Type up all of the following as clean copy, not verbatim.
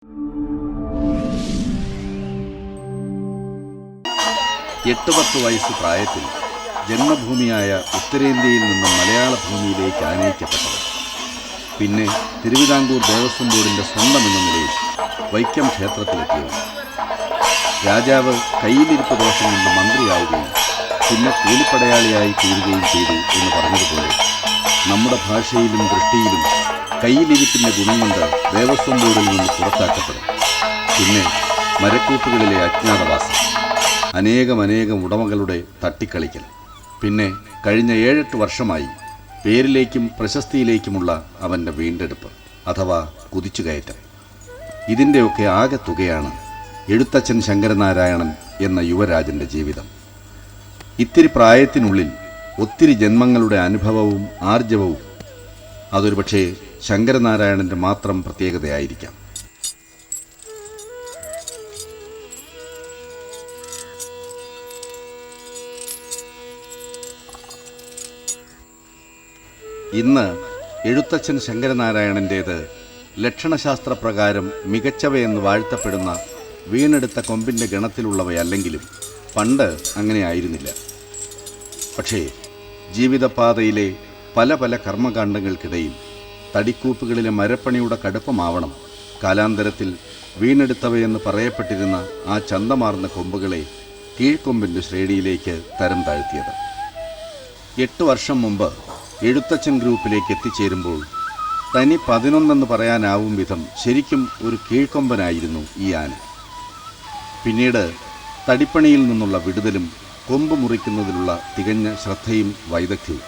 8-10 വയസ്സ് പ്രായത്തിൽ ജന്മഭൂമിയായ ഉത്തരേന്ത്യയിൽ നിന്നും മലയാള ഭൂമിയിലേക്ക് ആനയിക്കപ്പെട്ടത്. പിന്നെ തിരുവിതാംകൂർ ദേവസ്വം ബോർഡിൻ്റെ സ്വന്തം എന്ന നിലയിൽ വൈക്കം ക്ഷേത്രത്തിലെത്തിയത്. രാജാവ് കയ്യിലിരിപ്പ് ദോഷം കൊണ്ട് മന്ത്രിയാവുകയും പിന്നെ കൂലിപ്പടയാളിയായി തീരുകയും ചെയ്തു എന്ന് പറഞ്ഞതുപോലെ നമ്മുടെ ഭാഷയിലും ദൃഷ്ടിയിലും കയ്യിലിരിപ്പിൻ്റെ ഗുണം കൊണ്ട് ദേവസ്വം ബോർഡിൽ നിന്ന് പുറത്താക്കപ്പെടും. പിന്നെ മരക്കൂട്ടുകളിലെ അജ്ഞാതവാസം, അനേകം ഉടമകളുടെ തട്ടിക്കളിക്കൽ, പിന്നെ കഴിഞ്ഞ 7-8 വർഷമായി പേരിലേക്കും പ്രശസ്തിയിലേക്കുമുള്ള അവൻ്റെ വീണ്ടെടുപ്പ് അഥവാ കുതിച്ചുകയറ്റം. ഇതിൻ്റെയൊക്കെ ആകെ തുകയാണ് എഴുത്തച്ഛൻ ശങ്കരനാരായണൻ എന്ന യുവരാജൻ്റെ ജീവിതം. ഇത്തിരി പ്രായത്തിനുള്ളിൽ ഒത്തിരി ജന്മങ്ങളുടെ അനുഭവവും ആർജവവും അതൊരു പക്ഷേ ശങ്കരനാരായണൻ്റെ മാത്രം പ്രത്യേകതയായിരിക്കാം. ഇന്ന് എഴുത്തച്ഛൻ ശങ്കരനാരായണൻ്റേത് ലക്ഷണശാസ്ത്രപ്രകാരം മികച്ചവയെന്ന് വാഴ്ത്തപ്പെടുന്ന വീണെടുത്ത കൊമ്പിൻ്റെ ഗണത്തിലുള്ളവയല്ലെങ്കിലും പണ്ട് അങ്ങനെയായിരുന്നില്ല. പക്ഷേ ജീവിതപാതയിലെ പല കർമ്മകാണ്ഡങ്ങൾക്കിടയിൽ തടിക്കൂപ്പുകളിലെ മരപ്പണിയുടെ കടുപ്പമാവണം കാലാന്തരത്തിൽ വീണെടുത്തവയെന്ന് പറയപ്പെട്ടിരുന്ന ആ ചന്തമാർന്ന കൊമ്പുകളെ കീഴ്ക്കൊമ്പിൻ്റെ ശ്രേണിയിലേക്ക് തരം താഴ്ത്തിയത്. 8 വർഷം മുമ്പ് എഴുത്തച്ഛൻ ഗ്രൂപ്പിലേക്ക് എത്തിച്ചേരുമ്പോൾ തനി 11 പറയാനാവും വിധം ശരിക്കും ഒരു കീഴ്ക്കൊമ്പനായിരുന്നു ഈ ആന. പിന്നീട് തടിപ്പണിയിൽ നിന്നുള്ള വിടുതലും കൊമ്പ് മുറിക്കുന്നതിലുള്ള തികഞ്ഞ ശ്രദ്ധയും വൈദഗ്ധ്യവും.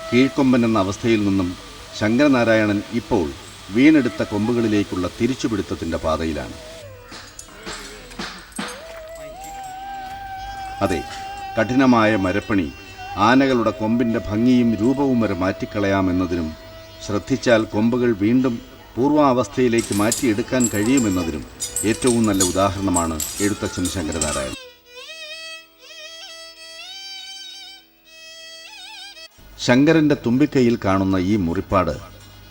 കീഴ്ക്കൊമ്പൻ എന്ന അവസ്ഥയിൽ നിന്നും ശങ്കരനാരായണൻ ഇപ്പോൾ വീണെടുത്ത കൊമ്പുകളിലേക്കുള്ള തിരിച്ചുപിടുത്തത്തിൻ്റെ പാതയിലാണ്. അതെ, കഠിനമായ മരപ്പണി ആനകളുടെ കൊമ്പിൻ്റെ ഭംഗിയും രൂപവും വരെ മാറ്റിക്കളയാമെന്നതിനും ശ്രദ്ധിച്ചാൽ കൊമ്പുകൾ വീണ്ടും പൂർവാവസ്ഥയിലേക്ക് മാറ്റിയെടുക്കാൻ കഴിയുമെന്നതിനും ഏറ്റവും നല്ല ഉദാഹരണമാണ് എഴുത്തച്ഛൻ ശങ്കരനാരായണൻ. ശങ്കരൻ്റെ തുമ്പിക്കൈയിൽ കാണുന്ന ഈ മുറിപ്പാട്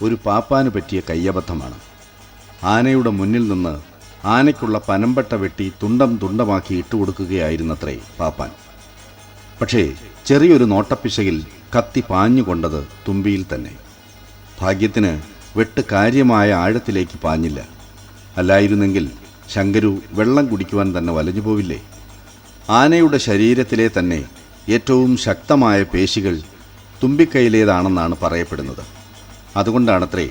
ഒരു പാപ്പാന് പറ്റിയ കയ്യബദ്ധമാണ്. ആനയുടെ മുന്നിൽ നിന്ന് ആനയ്ക്കുള്ള പനമ്പട്ട വെട്ടി തുണ്ടമാക്കി ഇട്ടുകൊടുക്കുകയായിരുന്നത്രേ പാപ്പാൻ. പക്ഷേ ചെറിയൊരു നോട്ടപ്പിശകിൽ കത്തി പാഞ്ഞുകൊണ്ടത് തുമ്പിയിൽ തന്നെ. ഭാഗ്യത്തിന് വെട്ട് കാര്യമായ ആഴത്തിലേക്ക് പാഞ്ഞില്ല. അല്ലായിരുന്നെങ്കിൽ ശങ്കരു വെള്ളം കുടിക്കുവാൻ തന്നെ വലഞ്ഞുപോവില്ലേ? ആനയുടെ ശരീരത്തിലെ തന്നെ ഏറ്റവും ശക്തമായ പേശികൾ തുമ്പിക്കൈയിലേതാണെന്നാണ് പറയപ്പെടുന്നത്. അതുകൊണ്ടാണത്രേ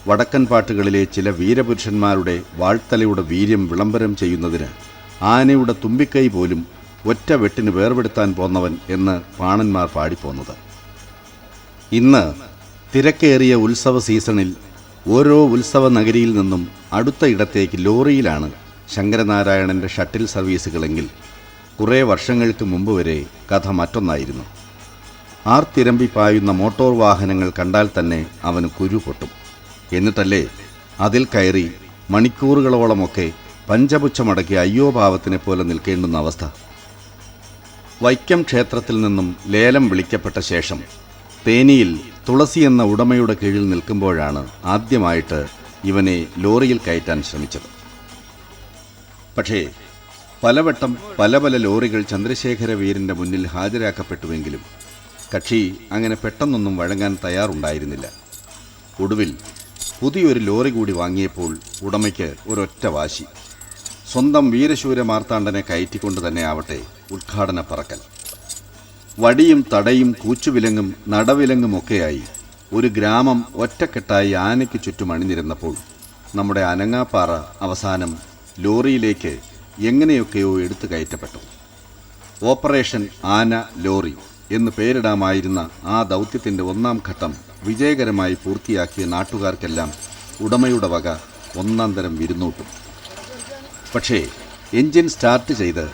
വടക്കൻ പാട്ടുകളിലെ ചില വീരപുരുഷന്മാരുടെ വാൾത്തലയുടെ വീര്യം വിളംബരം ചെയ്യുന്നതിന് ആനയുടെ തുമ്പിക്കൈ പോലും ഒറ്റ വെട്ടിന് വേർപെടുത്താൻ പോന്നവൻ എന്ന് പാണന്മാർ പാടിപ്പോന്നത്. ഇന്ന് തിരക്കേറിയ ഉത്സവ സീസണിൽ ഓരോ ഉത്സവ നഗരിയിൽ നിന്നും അടുത്ത ഇടത്തേക്ക് ലോറിയിലാണ് ശങ്കരനാരായണൻ്റെ ഷട്ടിൽ സർവീസുകളെങ്കിൽ കുറേ വർഷങ്ങൾക്ക് മുമ്പ് വരെ കഥ മറ്റൊന്നായിരുന്നു. ആർത്തിരമ്പി പായുന്ന മോട്ടോർ വാഹനങ്ങൾ കണ്ടാൽ തന്നെ അവന് കുരു പൊട്ടും. എന്നിട്ടല്ലേ അതിൽ കയറി മണിക്കൂറുകളോളമൊക്കെ പഞ്ചപുച്ഛമടക്കി അയ്യോഭാവത്തിനെ പോലെ നിൽക്കേണ്ടുന്ന അവസ്ഥ. വൈക്കം ക്ഷേത്രത്തിൽ നിന്നും ലേലം വിളിക്കപ്പെട്ട ശേഷം തേനിയിൽ തുളസി എന്ന ഉടമയുടെ കീഴിൽ നിൽക്കുമ്പോഴാണ് ആദ്യമായിട്ട് ഇവനെ ലോറിയിൽ കയറ്റാൻ ശ്രമിച്ചത്. പക്ഷേ പലവട്ടം പല ലോറികൾ ചന്ദ്രശേഖര വീരൻ്റെ മുന്നിൽ ഹാജരാക്കപ്പെട്ടുവെങ്കിലും കക്ഷി അങ്ങനെ പെട്ടെന്നൊന്നും വഴങ്ങാൻ തയ്യാറുണ്ടായിരുന്നില്ല. ഒടുവിൽ പുതിയൊരു ലോറി കൂടി വാങ്ങിയപ്പോൾ ഉടമയ്ക്ക് ഒരൊറ്റ വാശി. സ്വന്തം വീരശൂര മാർത്താണ്ഡനെ കയറ്റിക്കൊണ്ട് തന്നെ ആവട്ടെ ഉദ്ഘാടന പറക്കൽ. വടിയും തടയും കൂച്ചുവിലങ്ങും നടവിലങ്ങുമൊക്കെയായി ഒരു ഗ്രാമം ഒറ്റക്കെട്ടായി ആനയ്ക്ക് ചുറ്റും അണിനിരുന്നപ്പോൾ നമ്മുടെ അനങ്ങാപ്പാറ അവസാനം ലോറിയിലേക്ക് എങ്ങനെയൊക്കെയോ എടുത്തു കയറ്റപ്പെട്ടു. ഓപ്പറേഷൻ ആന ലോറി എന്ന് പേരിടാമായിരുന്ന ആ ദൗത്യത്തിൻ്റെ 1-ാം ഘട്ടം വിജയകരമായി പൂർത്തിയാക്കിയ നാട്ടുകാർക്കെല്ലാം ഉടമയുടെ വക 1-ാം തരം വിരുന്നൂട്ടും. പക്ഷേ എൻജിൻ സ്റ്റാർട്ട് ചെയ്ത്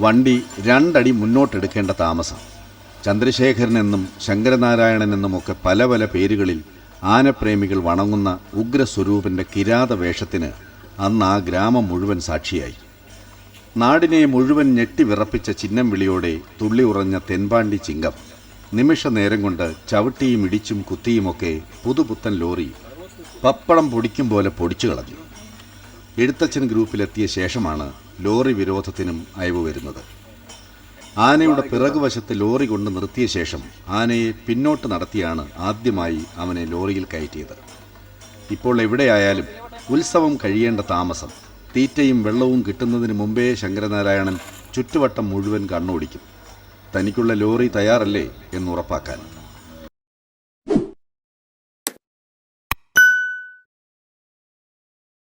വണ്ടി 2 അടി മുന്നോട്ടെടുക്കേണ്ട താമസം. ചന്ദ്രശേഖരനെന്നും ശങ്കരനാരായണനെന്നുമൊക്കെ പല പേരുകളിൽ ആനപ്രേമികൾ വണങ്ങുന്ന ഉഗ്രസ്വരൂപൻ്റെ കിരാത വേഷത്തിന് അന്ന് ആ ഗ്രാമം മുഴുവൻ സാക്ഷിയായി. നാടിനെ മുഴുവൻ ഞെട്ടിവിറപ്പിച്ച ചിഹ്നം വിളിയോടെ തുള്ളി ഉറഞ്ഞ തെൻപാണ്ടി ചിങ്കം നിമിഷ നേരം കൊണ്ട് ചവിട്ടിയും ഇടിച്ചും കുത്തിയുമൊക്കെ പുതുപുത്തൻ ലോറി പപ്പടം പൊടിക്കും പോലെ പൊടിച്ചു കളഞ്ഞു. എഴുത്തച്ഛൻ ഗ്രൂപ്പിലെത്തിയ ശേഷമാണ് ലോറി വിരോധത്തിനും അയവ് വരുന്നത്. ആനയുടെ പിറകുവശത്ത് ലോറി കൊണ്ട് നിർത്തിയ ശേഷം ആനയെ പിന്നോട്ട് നടത്തിയാണ് ആദ്യമായി അവനെ ലോറിയിൽ കയറ്റിയത്. ഇപ്പോൾ എവിടെയായാലും ഉത്സവം കഴിയേണ്ട താമസം. തീറ്റയും വെള്ളവും കിട്ടുന്നതിന് മുമ്പേ ശങ്കരനാരായണൻ ചുറ്റുവട്ടം മുഴുവൻ കണ്ണോടിക്കും. തനിക്കുള്ള ലോറി തയ്യാറല്ലേ എന്നുറപ്പാക്കാൻ.